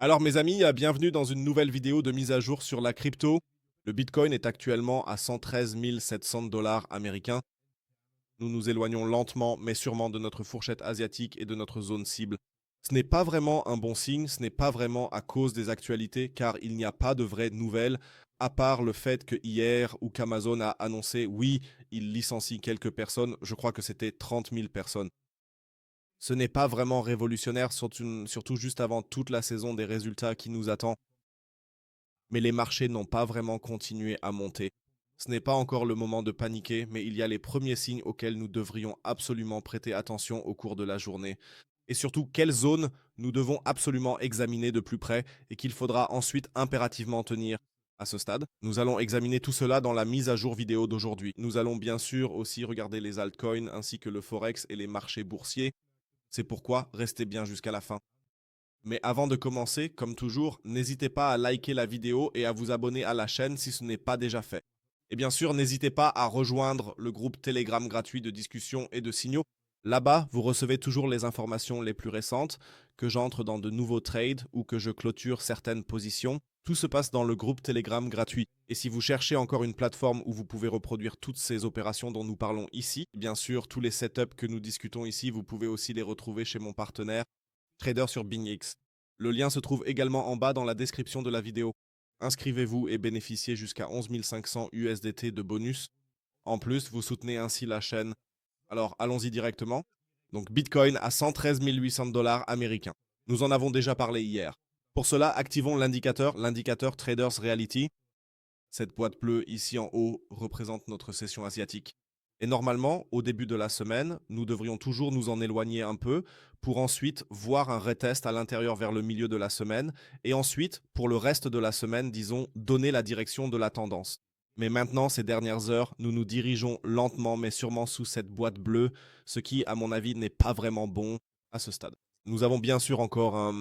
Alors mes amis, bienvenue dans une nouvelle vidéo de mise à jour sur la crypto. Le Bitcoin est actuellement à 113 700 dollars américains. Nous nous éloignons lentement mais sûrement de notre fourchette asiatique et de notre zone cible. Ce n'est pas vraiment un bon signe, ce n'est pas vraiment à cause des actualités car il n'y a pas de vraies nouvelles à part le fait que hier ou qu'Amazon a annoncé oui, il licencie quelques personnes, je crois que c'était 30 000 personnes. Ce n'est pas vraiment révolutionnaire, surtout juste avant toute la saison des résultats qui nous attend. Mais les marchés n'ont pas vraiment continué à monter. Ce n'est pas encore le moment de paniquer, mais il y a les premiers signes auxquels nous devrions absolument prêter attention au cours de la journée. Et surtout, quelles zones nous devons absolument examiner de plus près et qu'il faudra ensuite impérativement tenir. À ce stade, nous allons examiner tout cela dans la mise à jour vidéo d'aujourd'hui. Nous allons bien sûr aussi regarder les altcoins ainsi que le forex et les marchés boursiers. C'est pourquoi restez bien jusqu'à la fin. Mais avant de commencer, comme toujours, n'hésitez pas à liker la vidéo et à vous abonner à la chaîne si ce n'est pas déjà fait. Et bien sûr, n'hésitez pas à rejoindre le groupe Telegram gratuit de discussion et de signaux. Là-bas, vous recevez toujours les informations les plus récentes, que j'entre dans de nouveaux trades ou que je clôture certaines positions. Tout se passe dans le groupe Telegram gratuit. Et si vous cherchez encore une plateforme où vous pouvez reproduire toutes ces opérations dont nous parlons ici, bien sûr, tous les setups que nous discutons ici, vous pouvez aussi les retrouver chez mon partenaire Trader sur BingX. Le lien se trouve également en bas dans la description de la vidéo. Inscrivez-vous et bénéficiez jusqu'à 11 500 USDT de bonus. En plus, vous soutenez ainsi la chaîne. Alors, allons-y directement. Donc, Bitcoin à 113 800 dollars américains. Nous en avons déjà parlé hier. Pour cela, activons l'indicateur Traders Reality. Cette boîte bleue ici en haut représente notre session asiatique. Et normalement, au début de la semaine, nous devrions toujours nous en éloigner un peu pour ensuite voir un retest à l'intérieur vers le milieu de la semaine et ensuite, pour le reste de la semaine, disons, donner la direction de la tendance. Mais maintenant, ces dernières heures, nous nous dirigeons lentement mais sûrement sous cette boîte bleue, ce qui, à mon avis, n'est pas vraiment bon à ce stade. Nous avons bien sûr encore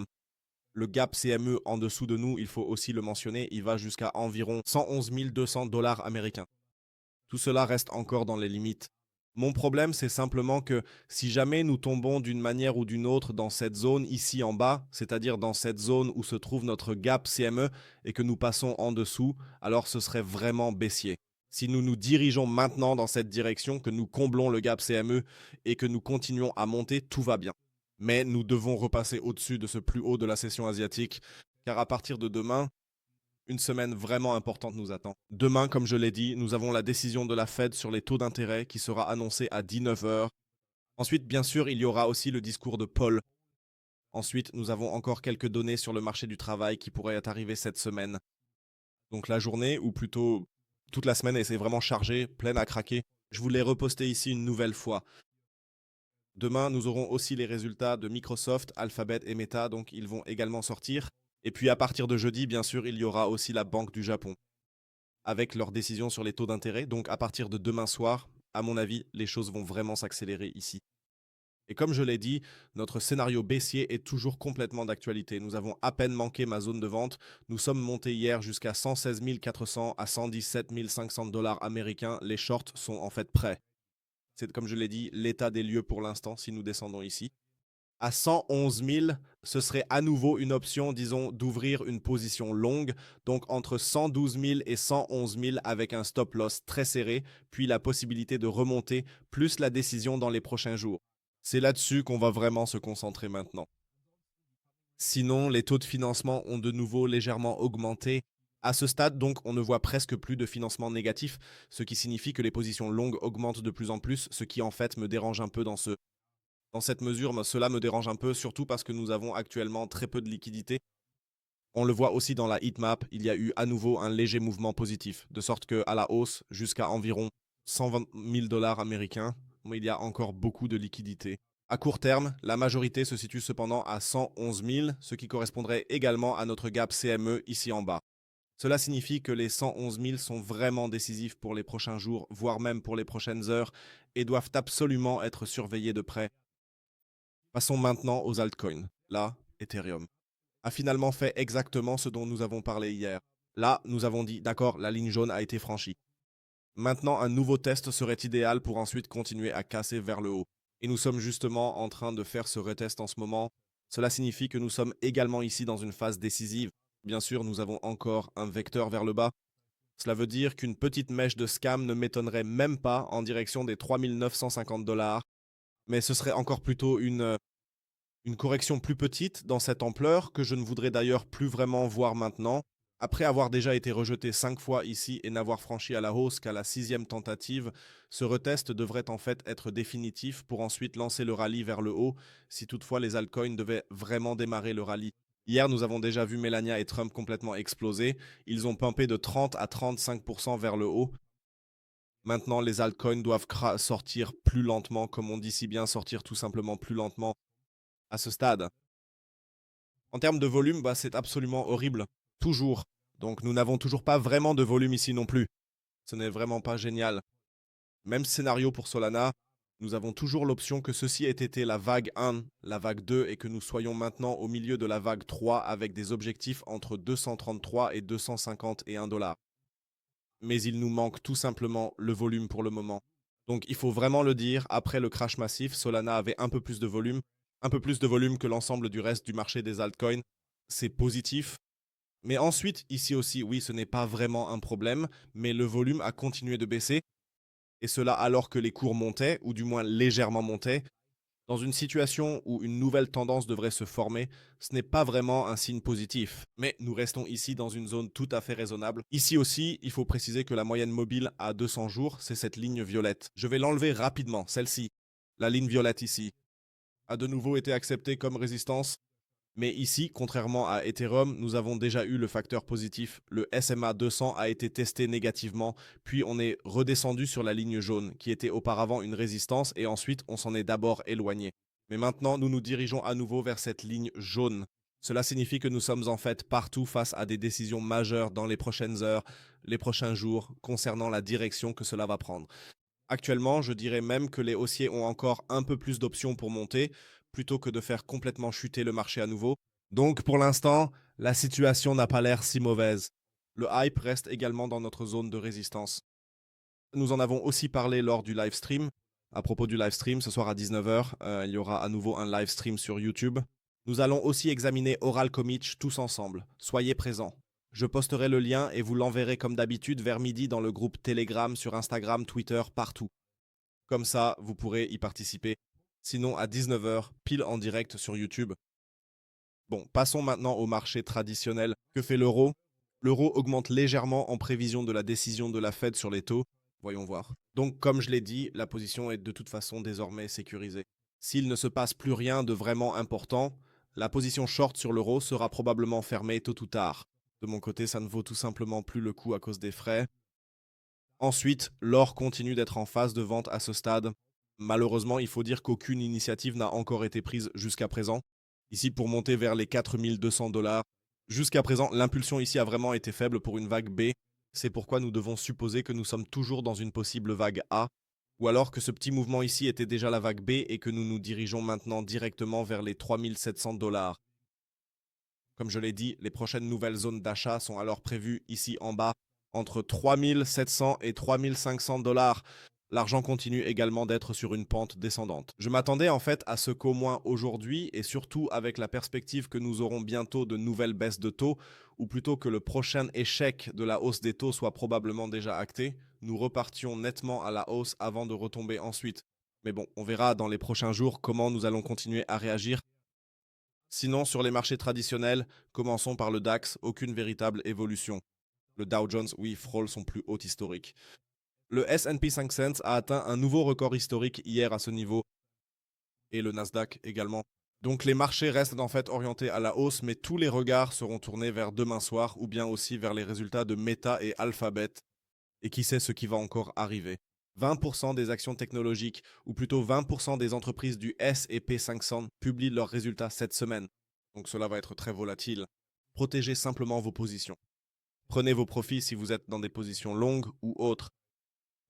le gap CME en dessous de nous, il faut aussi le mentionner, il va jusqu'à environ 111 200 dollars américains. Tout cela reste encore dans les limites. Mon problème, c'est simplement que si jamais nous tombons d'une manière ou d'une autre dans cette zone ici en bas, c'est-à-dire dans cette zone où se trouve notre gap CME et que nous passons en dessous, alors ce serait vraiment baissier. Si nous nous dirigeons maintenant dans cette direction, que nous comblons le gap CME et que nous continuons à monter, tout va bien. Mais nous devons repasser au-dessus de ce plus haut de la session asiatique, car à partir de demain, une semaine vraiment importante nous attend. Demain, comme je l'ai dit, nous avons la décision de la Fed sur les taux d'intérêt qui sera annoncée à 19 heures. Ensuite, bien sûr, il y aura aussi le discours de Paul. Ensuite, nous avons encore quelques données sur le marché du travail qui pourraient arriver cette semaine. Donc la journée, ou plutôt toute la semaine, et c'est vraiment chargé, pleine à craquer. Je vous l'ai reposté ici une nouvelle fois. Demain, nous aurons aussi les résultats de Microsoft, Alphabet et Meta, donc ils vont également sortir. Et puis à partir de jeudi, bien sûr, il y aura aussi la Banque du Japon, avec leur décision sur les taux d'intérêt. Donc à partir de demain soir, à mon avis, les choses vont vraiment s'accélérer ici. Et comme je l'ai dit, notre scénario baissier est toujours complètement d'actualité. Nous avons à peine manqué ma zone de vente. Nous sommes montés hier jusqu'à 116 400 à 117 500 dollars américains. Les shorts sont en fait prêts. C'est, comme je l'ai dit, l'état des lieux pour l'instant si nous descendons ici. À 111 000, ce serait à nouveau une option, disons, d'ouvrir une position longue, donc entre 112 000 et 111 000 avec un stop loss très serré, puis la possibilité de remonter, plus la décision dans les prochains jours. C'est là-dessus qu'on va vraiment se concentrer maintenant. Sinon, les taux de financement ont de nouveau légèrement augmenté. À ce stade, donc, on ne voit presque plus de financement négatif, ce qui signifie que les positions longues augmentent de plus en plus, ce qui en fait me dérange un peu dans cette mesure. Cela me dérange un peu, surtout parce que nous avons actuellement très peu de liquidités. On le voit aussi dans la heatmap, il y a eu à nouveau un léger mouvement positif, de sorte qu'à la hausse, jusqu'à environ 120 000 dollars américains, mais il y a encore beaucoup de liquidités. À court terme, la majorité se situe cependant à 111 000, ce qui correspondrait également à notre gap CME ici en bas. Cela signifie que les 111 000 sont vraiment décisifs pour les prochains jours, voire même pour les prochaines heures, et doivent absolument être surveillés de près. Passons maintenant aux altcoins. Là, Ethereum a finalement fait exactement ce dont nous avons parlé hier. Là, nous avons dit, d'accord, la ligne jaune a été franchie. Maintenant, un nouveau test serait idéal pour ensuite continuer à casser vers le haut. Et nous sommes justement en train de faire ce retest en ce moment. Cela signifie que nous sommes également ici dans une phase décisive. Bien sûr, nous avons encore un vecteur vers le bas. Cela veut dire qu'une petite mèche de scam ne m'étonnerait même pas en direction des 3 950 $, mais ce serait encore plutôt une correction plus petite dans cette ampleur que je ne voudrais d'ailleurs plus vraiment voir maintenant. Après avoir déjà été rejeté 5 fois ici et n'avoir franchi à la hausse qu'à la 6e tentative, ce retest devrait en fait être définitif pour ensuite lancer le rallye vers le haut si toutefois les altcoins devaient vraiment démarrer le rallye. Hier, nous avons déjà vu Melania et Trump complètement exploser. Ils ont pumpé de 30 à 35% vers le haut. Maintenant, les altcoins doivent sortir plus lentement, comme on dit si bien, sortir tout simplement plus lentement à ce stade. En termes de volume, c'est absolument horrible. Toujours. Donc nous n'avons toujours pas vraiment de volume ici non plus. Ce n'est vraiment pas génial. Même scénario pour Solana. Nous avons toujours l'option que ceci ait été la vague 1, la vague 2 et que nous soyons maintenant au milieu de la vague 3 avec des objectifs entre 233 et 251 $. Mais il nous manque tout simplement le volume pour le moment. Donc il faut vraiment le dire, après le crash massif, Solana avait un peu plus de volume que l'ensemble du reste du marché des altcoins. C'est positif. Mais ensuite, ici aussi, oui, ce n'est pas vraiment un problème, mais le volume a continué de baisser, et cela alors que les cours montaient, ou du moins légèrement montaient. Dans une situation où une nouvelle tendance devrait se former, ce n'est pas vraiment un signe positif. Mais nous restons ici dans une zone tout à fait raisonnable. Ici aussi, il faut préciser que la moyenne mobile à 200 jours, c'est cette ligne violette. Je vais l'enlever rapidement, celle-ci. La ligne violette ici a de nouveau été acceptée comme résistance. Mais ici, contrairement à Ethereum, nous avons déjà eu le facteur positif. Le SMA 200 a été testé négativement, puis on est redescendu sur la ligne jaune, qui était auparavant une résistance, et ensuite on s'en est d'abord éloigné. Mais maintenant, nous nous dirigeons à nouveau vers cette ligne jaune. Cela signifie que nous sommes en fait partout face à des décisions majeures dans les prochaines heures, les prochains jours, concernant la direction que cela va prendre. Actuellement, je dirais même que les haussiers ont encore un peu plus d'options pour monter, plutôt que de faire complètement chuter le marché à nouveau. Donc pour l'instant, la situation n'a pas l'air si mauvaise. Le hype reste également dans notre zone de résistance. Nous en avons aussi parlé lors du live stream. À propos du live stream, ce soir à 19 h, il y aura à nouveau un live stream sur YouTube. Nous allons aussi examiner Oral Comic tous ensemble. Soyez présents. Je posterai le lien et vous l'enverrai comme d'habitude vers midi dans le groupe Telegram, sur Instagram, Twitter, partout. Comme ça, vous pourrez y participer. Sinon, à 19 h, pile en direct sur YouTube. Bon, passons maintenant au marché traditionnel. Que fait l'euro? L'euro augmente légèrement en prévision de la décision de la Fed sur les taux. Voyons voir. Donc, comme je l'ai dit, la position est de toute façon désormais sécurisée. S'il ne se passe plus rien de vraiment important, la position short sur l'euro sera probablement fermée tôt ou tard. De mon côté, ça ne vaut tout simplement plus le coup à cause des frais. Ensuite, l'or continue d'être en phase de vente à ce stade. Malheureusement, il faut dire qu'aucune initiative n'a encore été prise jusqu'à présent. Ici, pour monter vers les 4200 $. Jusqu'à présent, l'impulsion ici a vraiment été faible pour une vague B. C'est pourquoi nous devons supposer que nous sommes toujours dans une possible vague A, ou alors que ce petit mouvement ici était déjà la vague B et que nous nous dirigeons maintenant directement vers les 3700 $. Comme je l'ai dit, les prochaines nouvelles zones d'achat sont alors prévues ici en bas, entre 3700 et 3500 $. L'argent continue également d'être sur une pente descendante. Je m'attendais en fait à ce qu'au moins aujourd'hui, et surtout avec la perspective que nous aurons bientôt de nouvelles baisses de taux, ou plutôt que le prochain échec de la hausse des taux soit probablement déjà acté, nous repartions nettement à la hausse avant de retomber ensuite. Mais bon, on verra dans les prochains jours comment nous allons continuer à réagir. Sinon, sur les marchés traditionnels, commençons par le DAX, aucune véritable évolution. Le Dow Jones, oui, frôle son plus haut historique. Le S&P 500 a atteint un nouveau record historique hier à ce niveau, et le Nasdaq également. Donc les marchés restent en fait orientés à la hausse, mais tous les regards seront tournés vers demain soir, ou bien aussi vers les résultats de Meta et Alphabet, et qui sait ce qui va encore arriver. 20% des actions technologiques, ou plutôt 20% des entreprises du S&P 500 publient leurs résultats cette semaine. Donc cela va être très volatile. Protégez simplement vos positions. Prenez vos profits si vous êtes dans des positions longues ou autres.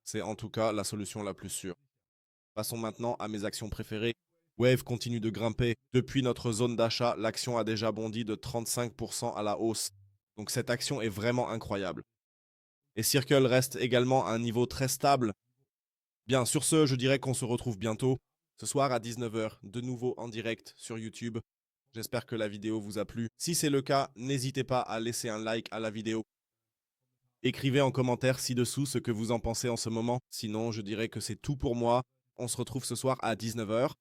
C'est en tout cas la solution la plus sûre. Passons maintenant à mes actions préférées. Wave continue de grimper. Depuis notre zone d'achat, l'action a déjà bondi de 35% à la hausse. Donc cette action est vraiment incroyable. Et Circle reste également à un niveau très stable. Bien, sur ce, je dirais qu'on se retrouve bientôt, ce soir à 19 h, de nouveau en direct sur YouTube. J'espère que la vidéo vous a plu. Si c'est le cas, n'hésitez pas à laisser un like à la vidéo. Écrivez en commentaire ci-dessous ce que vous en pensez en ce moment. Sinon, je dirais que c'est tout pour moi. On se retrouve ce soir à 19 h.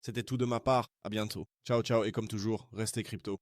C'était tout de ma part. À bientôt. Ciao, ciao. Et comme toujours, restez crypto.